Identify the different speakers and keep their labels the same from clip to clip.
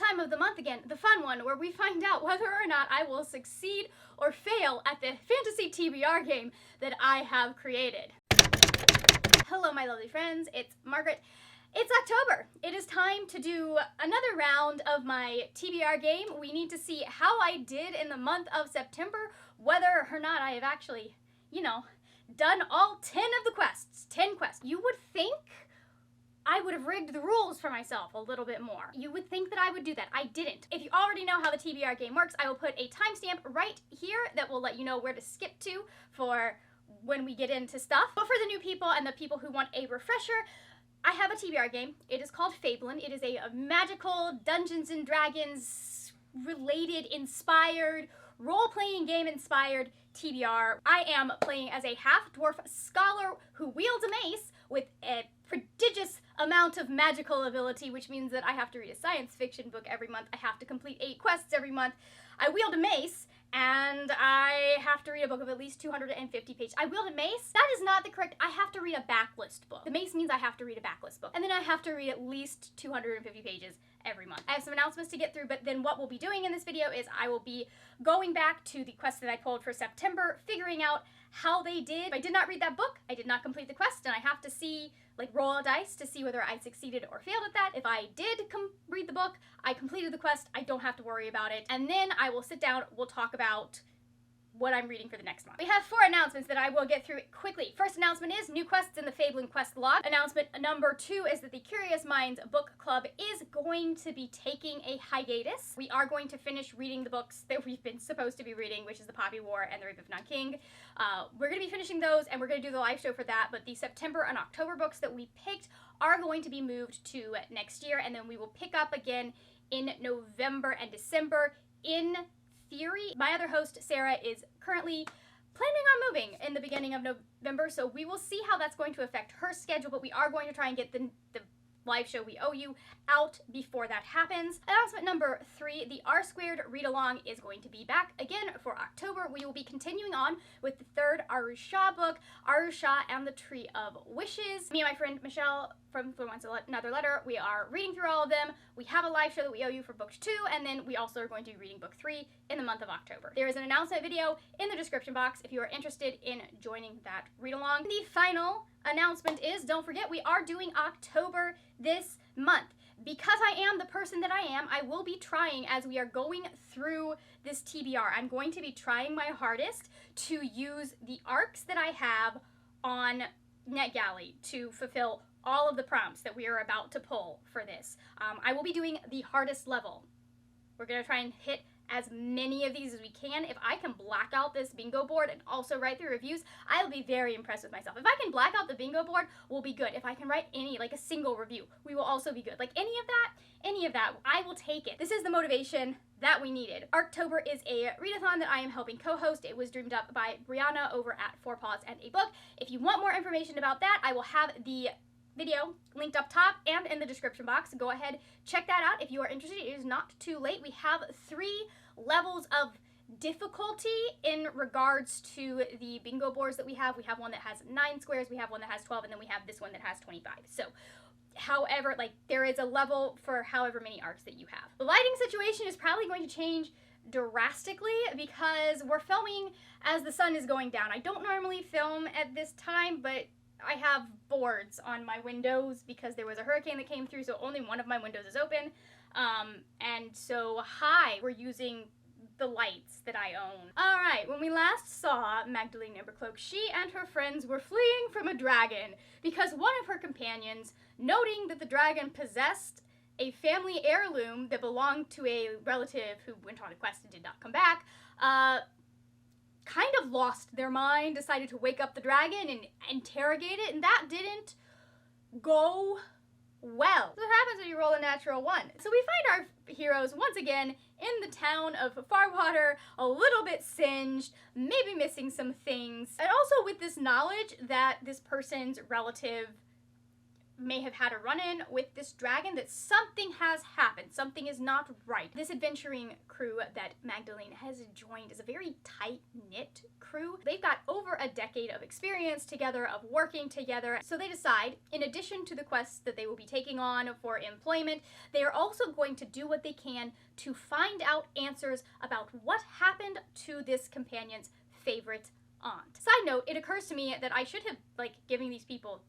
Speaker 1: time of the month again, the fun one, where we find out whether or not I will succeed or fail at the fantasy TBR game that I have created. Hello, my lovely friends. It's Margaret. It's October. It is time to do another round of my TBR game. We need to see how I did in the month of September, whether or not I have actually, done all 10 of the quests. 10 quests. You would think I would have rigged the rules for myself a little bit more. You would think that I would do that. I didn't. If you already know how the TBR game works, I will put a timestamp right here that will let you know where to skip to for when we get into stuff. But for the new people and the people who want a refresher, I have a TBR game. It is called Fablen. It is a magical Dungeons and Dragons related, inspired, role-playing game inspired TBR. I am playing as a half-dwarf scholar who wields a mace with a prodigious amount of magical ability, which means that I have to read a science fiction book every month. I have to complete 8 quests every month. I wield a mace, and I have to read a book of at least 250 pages. I wield a mace? That is not the correct. I have to read a backlist book. The mace means I have to read a backlist book. And then I have to read at least 250 pages every month. I have some announcements to get through, but then what we'll be doing in this video is I will be going back to the quest that I pulled for September, figuring out how they did. If I did not read that book, I did not complete the quest, and I have to see, roll a dice to see whether I succeeded or failed at that. If I did read the book, I completed the quest, I don't have to worry about it. And then I will sit down, we'll talk about what I'm reading for the next month. We have 4 announcements that I will get through quickly. First announcement is new quests in the Fablen quest log. Announcement number 2 is that the Curious Minds book club is going to be taking a hiatus. We are going to finish reading the books that we've been supposed to be reading, which is The Poppy War and The Rape of Nanking. We're going to be finishing those, and we're going to do the live show for that, but the September and October books that we picked are going to be moved to next year, and then we will pick up again in November and December. In theory, my other host, Sarah, is currently planning on moving in the beginning of November, so we will see how that's going to affect her schedule, but we are going to try and get the live show We Owe You out before that happens. Announcement number 3, the R² read-along is going to be back again for October. We will be continuing on with the 3rd Arusha book, Arusha and the Tree of Wishes. Me and my friend Michelle from Once Another Letter, we are reading through all of them. We have a live show that we owe you for book 2, and then we also are going to be reading book 3 in the month of October. There is an announcement video in the description box if you are interested in joining that read-along. The final announcement is, don't forget, we are doing October this month. Because I am the person that I am, I will be trying, as we are going through this TBR, I'm going to be trying my hardest to use the arcs that I have on NetGalley to fulfill all of the prompts that we are about to pull for this. I will be doing the hardest level. We're going to try and hit as many of these as we can. If I can black out this bingo board and also write the reviews, I'll be very impressed with myself. If I can black out the bingo board, we'll be good. If I can write any, a single review, we will also be good. Any of that, I will take it. This is the motivation that we needed. ARCtober is a readathon that I am helping co-host. It was dreamed up by Brianna over at 4 Paws and a Book. If you want more information about that, I will have the video linked up top and in the description box. Go ahead, check that out if you are interested. It is not too late. We have 3 levels of difficulty in regards to the bingo boards that we have. We have one that has 9 squares, we have one that has 12, and then we have this one that has 25. So however, there is a level for however many arcs that you have. The lighting situation is probably going to change drastically because we're filming as the sun is going down. I don't normally film at this time, but I have boards on my windows because there was a hurricane that came through, so only one of my windows is open. And so, we're using the lights that I own. Alright, when we last saw Magdalene Embercloak, she and her friends were fleeing from a dragon because one of her companions, noting that the dragon possessed a family heirloom that belonged to a relative who went on a quest and did not come back, kind of lost their mind, decided to wake up the dragon and interrogate it, and that didn't go well. So what happens when you roll a natural 1? So we find our heroes once again in the town of Farwater, a little bit singed, maybe missing some things, and also with this knowledge that this person's relative may have had a run-in with this dragon, that something has happened. Something is not right. This adventuring crew that Magdalene has joined is a very tight-knit crew. They've got over a decade of experience together, of working together. So they decide, in addition to the quests that they will be taking on for employment, they are also going to do what they can to find out answers about what happened to this companion's favorite aunt. Side note, it occurs to me that I should have, given these people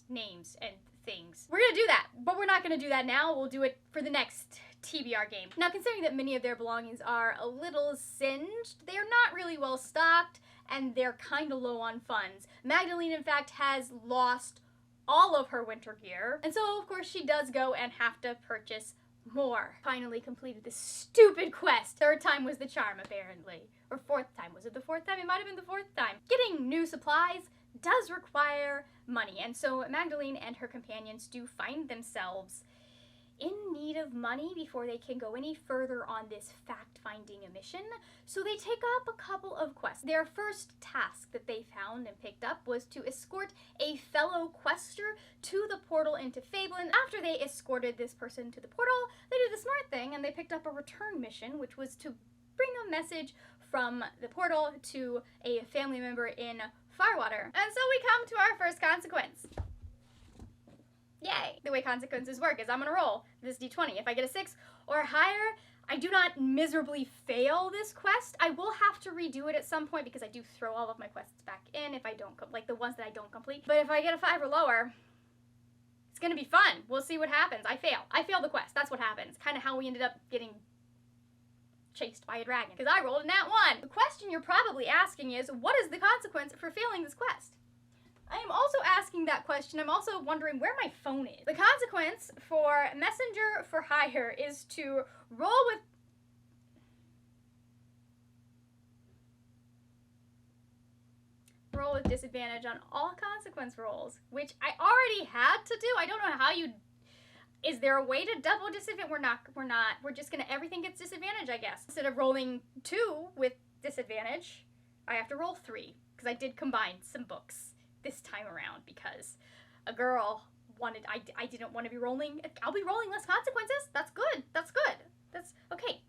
Speaker 1: names and things. We're gonna do that, but we're not gonna do that now. We'll do it for the next TBR game. Now, considering that many of their belongings are a little singed, they are not really well stocked, and they're kind of low on funds. Magdalene, in fact, has lost all of her winter gear, and so, of course, she does go and have to purchase more. Finally completed this stupid quest. Third time was the charm, apparently. Or fourth time. Was it the fourth time? It might have been the fourth time. Getting new supplies does require money, and so Magdalene and her companions do find themselves in need of money before they can go any further on this fact-finding mission. So they take up a couple of quests. Their first task that they found and picked up was to escort a fellow quester to the portal into Fablen. After they escorted this person to the portal, they did the smart thing and they picked up a return mission, which was to bring a message from the portal to a family member in Firewater. And so we come to our first consequence. Yay! The way consequences work is I'm gonna roll this d20. If I get a 6 or higher, I do not miserably fail this quest. I will have to redo it at some point because I do throw all of my quests back in if I don't, the ones that I don't complete. But if I get a 5 or lower, it's gonna be fun. We'll see what happens. I fail the quest. That's what happens. Kind of how we ended up getting chased by a dragon, because I rolled a nat 1. The question you're probably asking is, what is the consequence for failing this quest? I am also asking that question. I'm also wondering where my phone is. The consequence for Messenger for Hire is to roll with disadvantage on all consequence rolls, which I already had to do. I don't know how you... Is there a way to double disadvantage? We're just gonna, everything gets disadvantage, I guess. Instead of rolling 2 with disadvantage, I have to roll 3, because I did combine some books this time around, because a girl wanted, I didn't want to be rolling, I'll be rolling less consequences. That's good, that's good. That's, okay.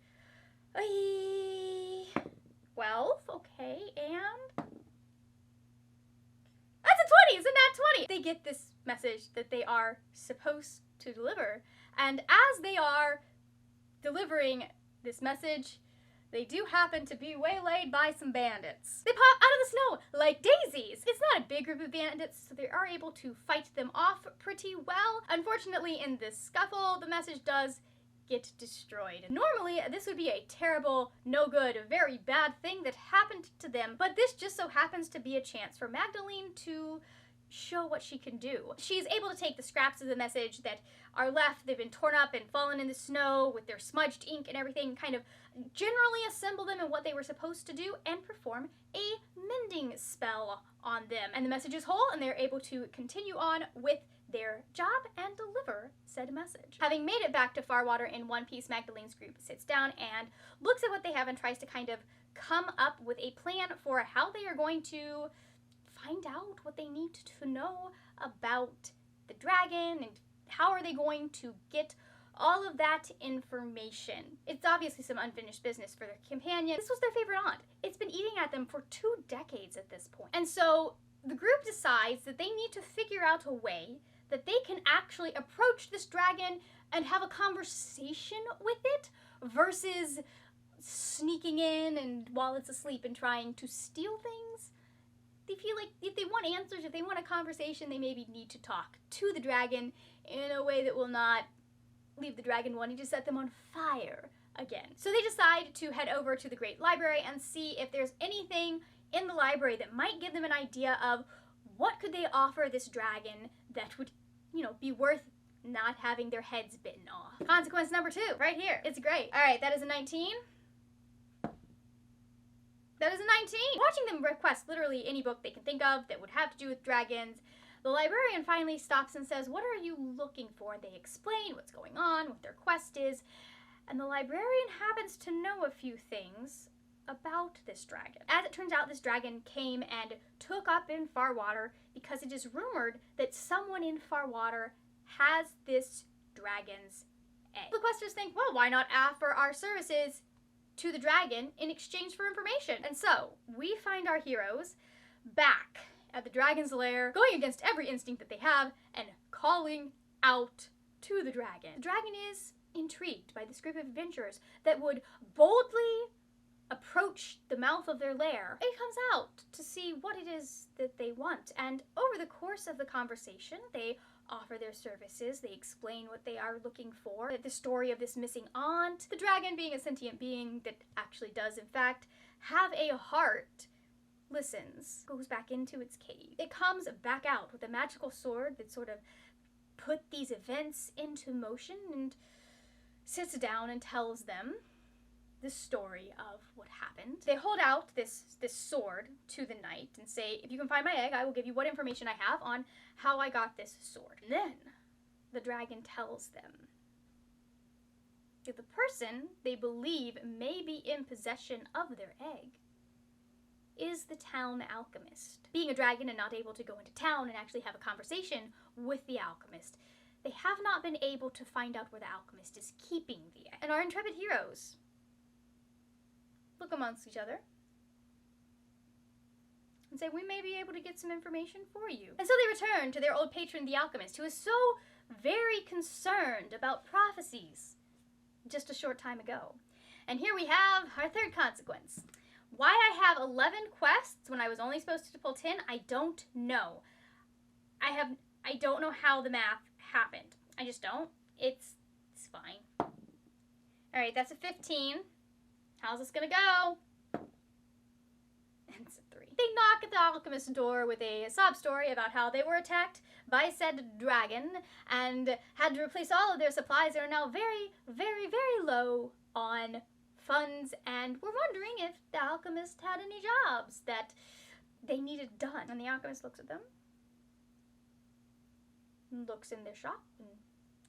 Speaker 1: 12, okay, and... That's a 20, it's a nat 20! They get this message that they are supposed to deliver, and as they are delivering this message, they do happen to be waylaid by some bandits. They pop out of the snow like daisies. It's not a big group of bandits, so they are able to fight them off pretty well. Unfortunately, in this scuffle, the message does get destroyed. Normally, this would be a terrible, no good, very bad thing that happened to them, but this just so happens to be a chance for Magdalene to show what she can do. She's able to take the scraps of the message that are left, they've been torn up and fallen in the snow with their smudged ink and everything, kind of generally assemble them in what they were supposed to do and perform a mending spell on them. And the message is whole, and they're able to continue on with their job and deliver said message. Having made it back to Farwater in one piece, Magdalene's group sits down and looks at what they have and tries to kind of come up with a plan for how they are going to find out what they need to know about the dragon and how are they going to get all of that information. It's obviously some unfinished business for their companion. This was their favorite aunt. It's been eating at them for 2 decades at this point. And so the group decides that they need to figure out a way that they can actually approach this dragon and have a conversation with it versus sneaking in and while it's asleep and trying to steal things. They feel like if they want answers, if they want a conversation, they maybe need to talk to the dragon in a way that will not leave the dragon wanting to set them on fire again. So they decide to head over to the Great Library and see if there's anything in the library that might give them an idea of what could they offer this dragon that would, be worth not having their heads bitten off. Consequence number 2, right here. It's great. All right, that is a 19. That is a 19! Watching them request literally any book they can think of that would have to do with dragons, the librarian finally stops and says, "What are you looking for?" They explain what's going on, what their quest is, and the librarian happens to know a few things about this dragon. As it turns out, this dragon came and took up in Farwater because it is rumored that someone in Farwater has this dragon's egg. The questers think, well, why not offer our services to the dragon in exchange for information? And so we find our heroes back at the dragon's lair, going against every instinct that they have and calling out to the dragon. The dragon is intrigued by this group of adventurers that would boldly approach the mouth of their lair. It comes out to see what it is that they want, and over the course of the conversation, they offer their services, they explain what they are looking for, the story of this missing aunt, the dragon being a sentient being that actually does in fact have a heart, listens, goes back into its cave. It comes back out with a magical sword that sort of put these events into motion and sits down and tells them the story of what happened. They hold out this sword to the knight and say, if you can find my egg, I will give you what information I have on how I got this sword. And then the dragon tells them that the person they believe may be in possession of their egg is the town alchemist. Being a dragon and not able to go into town and actually have a conversation with the alchemist, they have not been able to find out where the alchemist is keeping the egg. And our intrepid heroes look amongst each other and say, we may be able to get some information for you. And so they return to their old patron, the alchemist, who is so very concerned about prophecies just a short time ago. And here we have our third consequence. Why I have 11 quests when I was only supposed to pull 10, I don't know. I don't know how the math happened. I just don't. It's fine. Alright, that's a 15. How's this gonna go? And it's a 3. They knock at the alchemist's door with a sob story about how they were attacked by said dragon and had to replace all of their supplies. They are now very, very, very low on funds and were wondering if the alchemist had any jobs that they needed done. And the alchemist looks at them, looks in their shop, and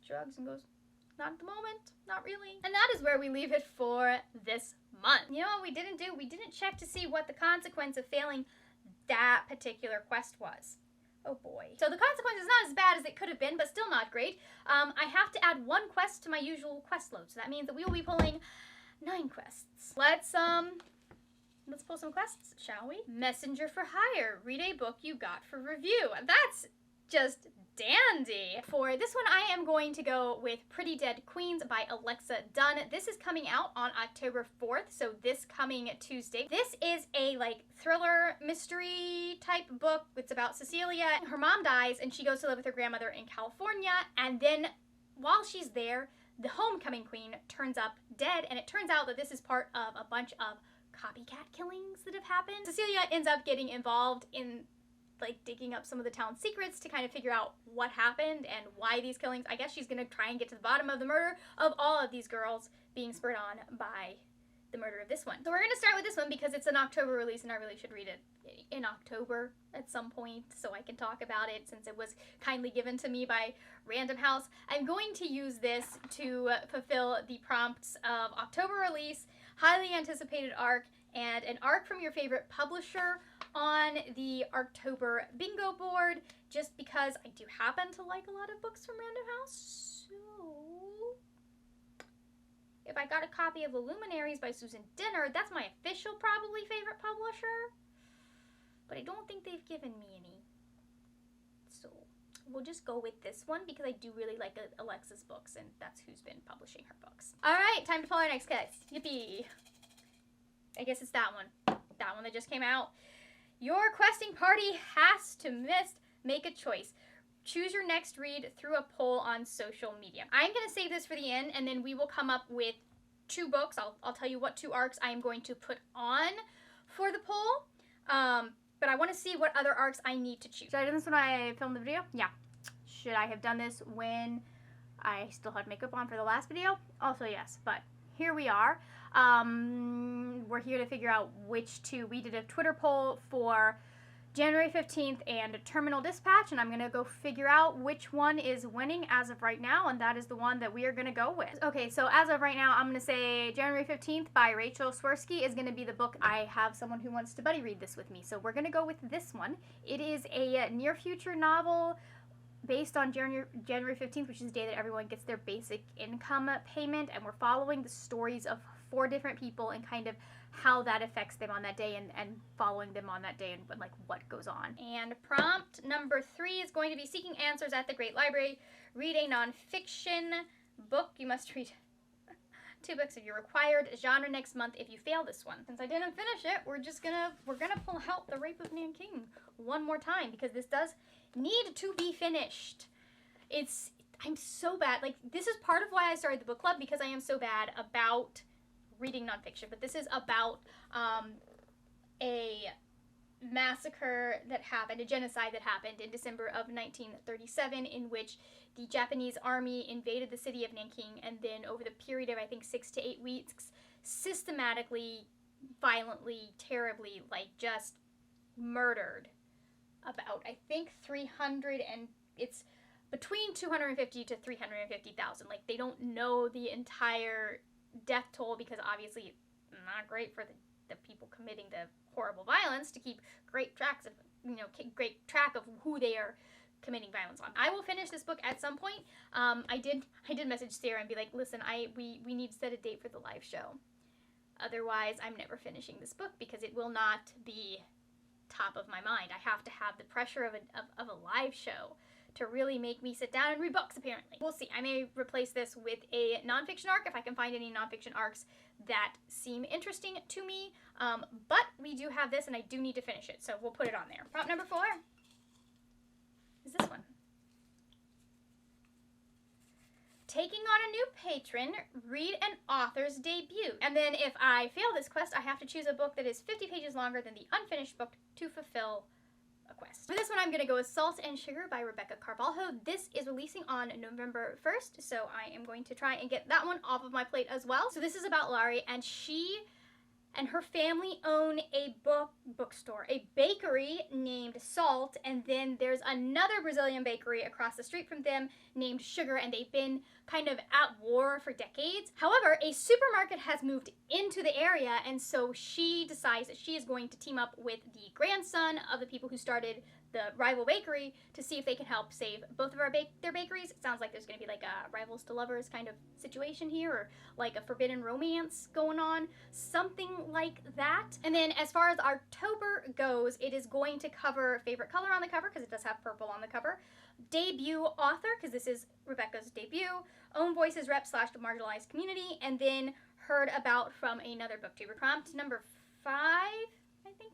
Speaker 1: shrugs and goes, not at the moment, not really. And that is where we leave it for this month. You know what we didn't do? We didn't check to see what the consequence of failing that particular quest was. Oh boy. So the consequence is not as bad as it could have been, but still not great. I have to add 1 quest to my usual quest load, so that means that we will be pulling 9 quests. Let's pull some quests, shall we? Messenger for Hire. Read a book you got for review. That's just dandy. For this one, I am going to go with Pretty Dead Queens by Alexa Dunn. This is coming out on October 4th, so this coming Tuesday. This is a thriller mystery type book. It's about Cecilia. Her mom dies and she goes to live with her grandmother in California, and then while she's there, the homecoming queen turns up dead, and it turns out that this is part of a bunch of copycat killings that have happened. Cecilia ends up getting involved in digging up some of the town's secrets to kind of figure out what happened and why these killings. I guess she's gonna try and get to the bottom of the murder of all of these girls being spurred on by the murder of this one. So we're gonna start with this one because it's an October release and I really should read it in October at some point so I can talk about it since it was kindly given to me by Random House. I'm going to use this to fulfill the prompts of October release, highly anticipated ARC, and an ARC from your favorite publisher on the ARCtober bingo board, just because I do happen to like a lot of books from Random House. So if I got a copy of The Luminaries by Susan Denner, that's my official probably favorite publisher, but I don't think they've given me any. So we'll just go with this one because I do really like Alexa's books, and that's who's been publishing her books. All right, time to pull our next quest. Yippee. I guess it's that one. That one that just came out. Your questing party has to make a choice. Choose your next read through a poll on social media. I'm going to save this for the end, and then we will come up with 2 books. I'll tell you what 2 ARCs I am going to put on for the poll. But I want to see what other ARCs I need to choose. Should I have done this when I filmed the video? Yeah. Should I have done this when I still had makeup on for the last video? Also yes, but here we are. We're here to figure out which 2. We did a Twitter poll for January 15th and Terminal Dispatch, and I'm going to go figure out which one is winning as of right now, and that is the one that we are going to go with. Okay, so as of right now, I'm going to say January 15th by Rachel Swirsky is going to be the book. I have someone who wants to buddy read this with me, so we're going to go with this one. It is a near future novel based on January 15th, which is the day that everyone gets their basic income payment, and we're following the stories of 4 different people and kind of how that affects them on that day, and following them on that day, and like what goes on. And prompt number 3 is going to be seeking answers at the Great Library. Read a nonfiction book. You must read 2 books of your required genre next month if you fail this one. Since I didn't finish it, we're gonna pull out The Rape of Nanking one more time, because this does need to be finished. I'm so bad. Like, this is part of why I started the book club, because I am so bad about reading nonfiction. But this is about a massacre that happened, a genocide that happened in December of 1937, in which the Japanese army invaded the city of Nanking, and then over the period of, I think, 6 to 8 weeks, systematically, violently, terribly, like, just murdered about, I think, 300, and it's between 250 to 350,000. Like, they don't know the entire death toll, because obviously it's not great for the people committing the horrible violence to keep great track of who they are committing violence on. I will finish this book at some point. I did message Sarah and be like, listen, we need to set a date for the live show. Otherwise, I'm never finishing this book, because it will not be top of my mind. I have to have the pressure of a live show to really make me sit down and read books, apparently. We'll see. I may replace this with a nonfiction arc if I can find any nonfiction arcs that seem interesting to me. But we do have this, and I do need to finish it, so we'll put it on there. Prompt number 4 is this one. Taking on a new patron, read an author's debut. And then if I fail this quest, I have to choose a book that is 50 pages longer than the unfinished book to fulfill a quest. For this one, I'm going to go with Salt and Sugar by Rebecca Carvalho. This is releasing on November 1st, so I am going to try and get that one off of my plate as well. So this is about Laurie, and she and her family own a bookstore, a bakery named Salt, and then there's another Brazilian bakery across the street from them named Sugar, and they've been kind of at war for decades. However, a supermarket has moved into the area, and so she decides that she is going to team up with the grandson of the people who started the rival bakery to see if they can help save both of their bakeries. It sounds like there's going to be like a rivals to lovers kind of situation here, or like a forbidden romance going on, something like that. And then as far as October goes, it is going to cover favorite color on the cover, because it does have purple on the cover, debut author, because this is Rebecca's debut, own voices rep / marginalized community, and then heard about from another booktuber. Prompt number 5, I think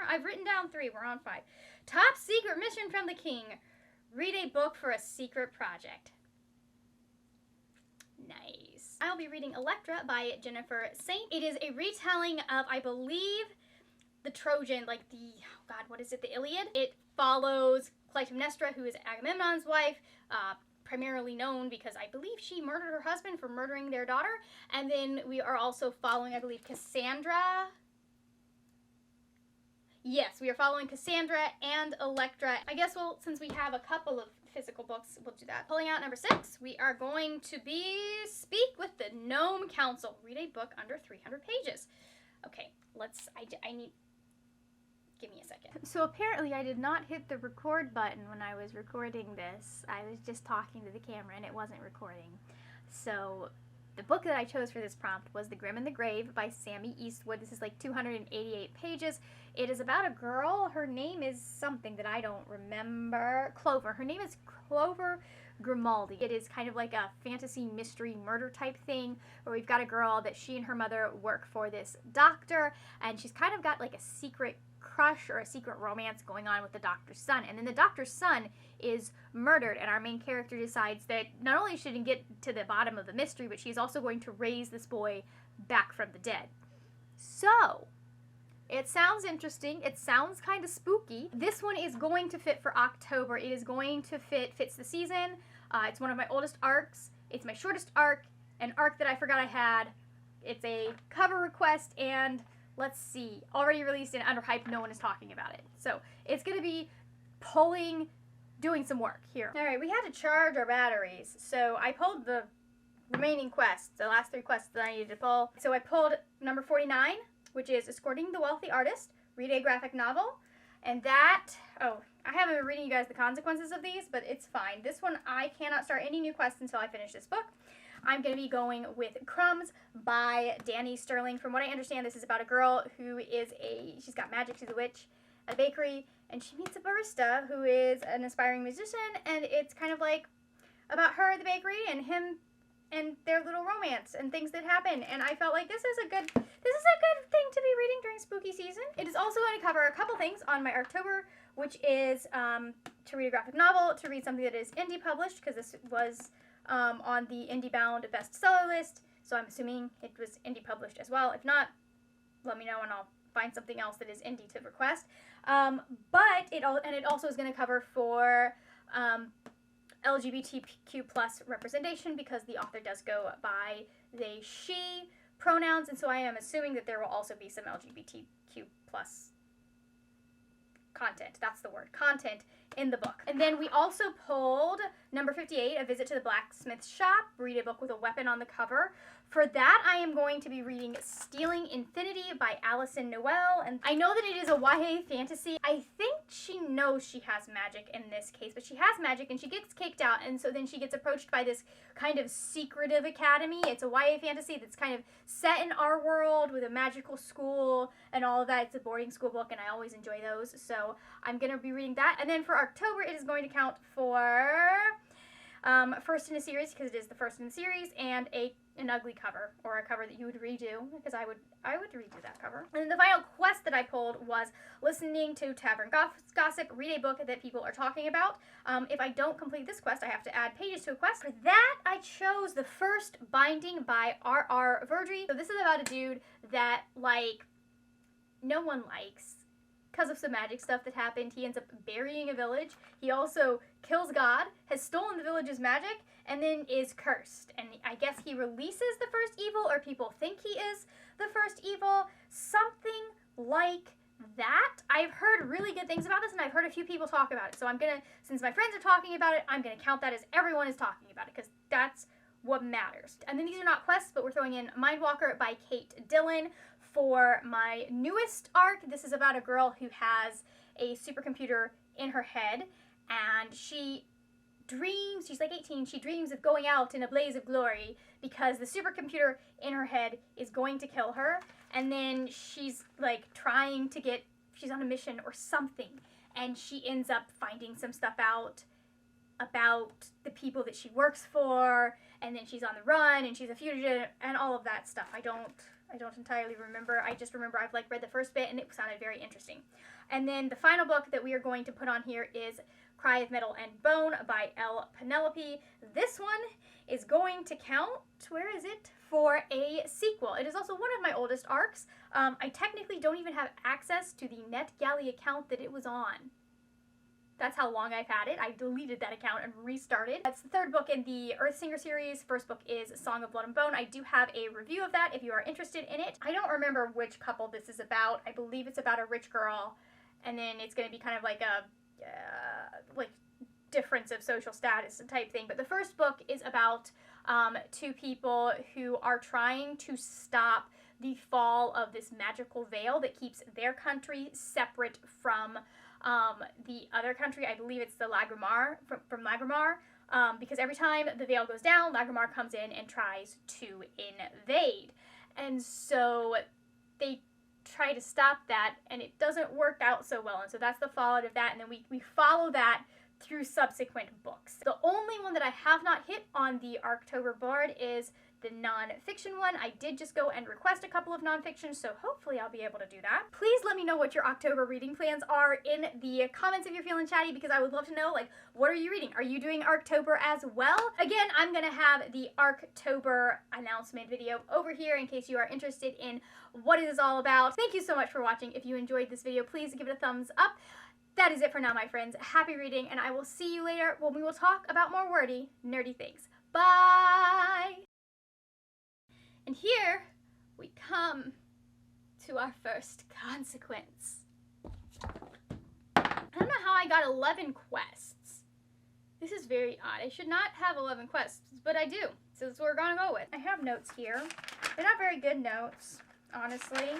Speaker 1: I've written down 3, we're on 5. Top secret mission from the king. Read a book for a secret project. Nice. I'll be reading Electra by Jennifer Saint. It is a retelling of, I believe, the Trojan, like the, oh God, what is it, the Iliad? It follows Clytemnestra, who is Agamemnon's wife, primarily known because I believe she murdered her husband for murdering their daughter. And then we are also following, I believe, Cassandra. Yes, we are following Cassandra and Electra. I guess since we have a couple of physical books, we'll do that. Pulling out number 6, we are going to speak with the Gnome Council. Read a book under 300 pages. Okay, give me a second. So apparently I did not hit the record button when I was recording this. I was just talking to the camera and it wasn't recording. So the book that I chose for this prompt was The Grim and the Grave by Sammy Eastwood. This is like 288 pages. It is about a girl. Her name is something that I don't remember. Clover. Her name is Clover Grimaldi. It is kind of like a fantasy mystery murder type thing, where we've got a girl that she and her mother work for this doctor, and she's kind of got like a secret crush or a secret romance going on with the doctor's son. And then the doctor's son is murdered, and our main character decides that not only should she get to the bottom of the mystery, but she's also going to raise this boy back from the dead. So it sounds interesting. It sounds kind of spooky. This one is going to fit for October. It is going to fits the season. It's one of my oldest arcs. It's my shortest arc, an arc that I forgot I had. It's a cover request, and let's see, already released and under hype, no one is talking about it. So it's going to be doing some work here. All right, we had to charge our batteries. So I pulled the remaining quests, the last 3 quests that I needed to pull. So I pulled number 49, which is Escorting the Wealthy Artist, read a graphic novel. And that, oh, I haven't been reading you guys the consequences of these, but it's fine. This one, I cannot start any new quests until I finish this book. I'm going to be going with Crumbs by Danny Sterling. From what I understand, this is about a girl who is she's got magic, she's a witch at a bakery, and she meets a barista who is an aspiring musician, and it's kind of like about her at the bakery and him and their little romance and things that happen. And I felt like this is a good thing to be reading during spooky season. It is also going to cover a couple things on my ARCtober, which is to read a graphic novel, to read something that is indie published, because this was on the IndieBound bestseller list, so I'm assuming it was indie published as well. If not, let me know and I'll find something else that is indie to request. But it also is going to cover for LGBTQ plus representation, because the author does go by they, she pronouns, and so I am assuming that there will also be some LGBTQ plus content, that's the word, content in the book. And then we also pulled number 58, A Visit to the Blacksmith Shop, read a book with a weapon on the cover. For that, I am going to be reading Stealing Infinity by Alison Noel, and I know that it is a YA fantasy. I think she knows she has magic in this case, but she has magic and she gets kicked out, and so then she gets approached by this kind of secretive academy. It's a YA fantasy that's kind of set in our world with a magical school and all of that. It's a boarding school book, and I always enjoy those, so I'm going to be reading that. And then for ARCtober, it is going to count for first in a series, because it is the first in the series, and an ugly cover, or a cover that you would redo, because I would redo that cover. And then the final quest that I pulled was listening to Tavern Gossip, read a book that people are talking about. If I don't complete this quest, I have to add pages to a quest. For that, I chose The First Binding by R.R. Verdry. So this is about a dude that, like, no one likes. Because of some magic stuff that happened, he ends up burying a village. He also kills God, has stolen the village's magic, and then is cursed. And I guess he releases the first evil, or people think he is the first evil. Something like that. I've heard really good things about this, and I've heard a few people talk about it. So I'm going to, since my friends are talking about it, I'm going to count that as everyone is talking about it, because that's what matters. And then these are not quests, but we're throwing in Mindwalker by Kate Dillon. For my newest arc, this is about a girl who has a supercomputer in her head, and she dreams, she's like 18, she dreams of going out in a blaze of glory because the supercomputer in her head is going to kill her, and then she's like she's on a mission or something, and she ends up finding some stuff out about the people that she works for, and then she's on the run, and she's a fugitive, and all of that stuff. I don't entirely remember. I just remember I've read the first bit and it sounded very interesting. And then the final book that we are going to put on here is Cry of Metal and Bone by L. Penelope. This one is going to count, where is it, for a sequel. It is also one of my oldest arcs. I technically don't even have access to the NetGalley account that it was on. That's how long I've had it. I deleted that account and restarted. That's the third book in the Earthsinger series. First book is Song of Blood and Bone. I do have a review of that if you are interested in it. I don't remember which couple this is about. I believe it's about a rich girl, and then it's going to be kind of like a difference of social status type thing. But the first book is about two people who are trying to stop the fall of this magical veil that keeps their country separate from the other country. I believe it's the Lagrimar, from Lagrimar, because every time the veil goes down, Lagrimar comes in and tries to invade. And so they try to stop that, and it doesn't work out so well. And so that's the fallout of that, and then we follow that through subsequent books. The only one that I have not hit on the ARCtober board is the non-fiction one. I did just go and request a couple of non-fiction, so hopefully I'll be able to do that. Please let me know what your October reading plans are in the comments if you're feeling chatty, because I would love to know, like, what are you reading? Are you doing ARCtober as well? Again, I'm gonna have the ARCtober announcement video over here in case you are interested in what it is all about. Thank you so much for watching. If you enjoyed this video, please give it a thumbs up. That is it for now, my friends. Happy reading, and I will see you later when we will talk about more wordy, nerdy things. Bye! And here we come to our first consequence. I don't know how I got 11 quests. This is very odd. I should not have 11 quests, but I do. So that's what we're gonna go with. I have notes here. They're not very good notes, honestly.